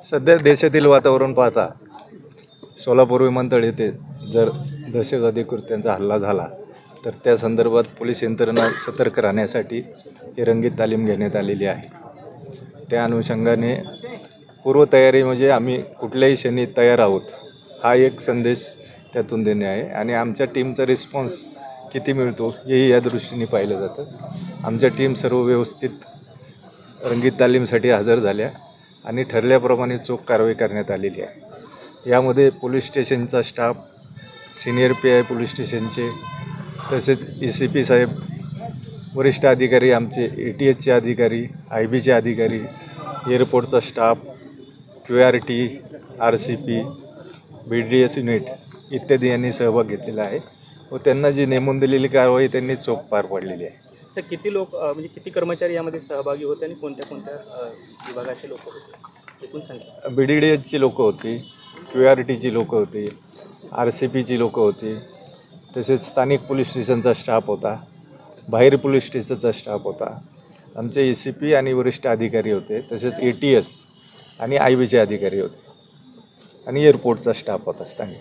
सध्या देशातील वातावरण पाहता सोलापूर विमानतळ येथे जर दहशतवादी कृत्यांचा हल्ला झाला तर त्या संदर्भात पोलीस यंत्रणा सतर्क राहण्यासाठी ही रंगीत तालीम घेण्यात आलेली आहे. त्या अनुषंगाने पूर्वतयारी म्हणजे आम्ही कुठल्याही क्षणी तयार आहोत हा एक संदेश त्यातून देणे आहे. आणि आमच्या टीमचा रिस्पॉन्स किती मिळतो हेही या दृष्टीने पाहिलं जातं. आमच्या टीम सर्व व्यवस्थित रंगीत तालीमसाठी हजर झाल्या आणि ठरल्याप्रमाणे चोख कारवाई करण्यात आलेली आहे. यामध्ये पोलीस स्टेशनचा स्टाफ, सिनियर PI पोलीस स्टेशनचे, तसेच ECP साहेब, वरिष्ठ अधिकारी, आमचे ATHचे अधिकारी, IBचे अधिकारी, एअरपोर्टचा staff, QRT, RCP, BDS unit इत्यादी यांनी सहभाग घेतलेला आहे व त्यांना जी नेमून दिलेली कारवाई त्यांनी चोख पार पाडलेली आहे. सर, किती लोक म्हणजे किती कर्मचारी यामध्ये सहभागी होते आणि कोणत्या कोणत्या विभागाचे लोक होते एकूण संख्या? BDSची लोकं होती, QRTची लोकं होती, RCPची लोकं होती, तसेच स्थानिक पोलीस स्टेशनचा स्टाफ होता, बाहेर पोलीस स्टेशनचा स्टाफ होता, आमचे ECP आणि वरिष्ठ अधिकारी होते, तसेच ATS आणि IBचे अधिकारी होते आणि एअरपोर्टचा स्टाफ होता स्थानिक.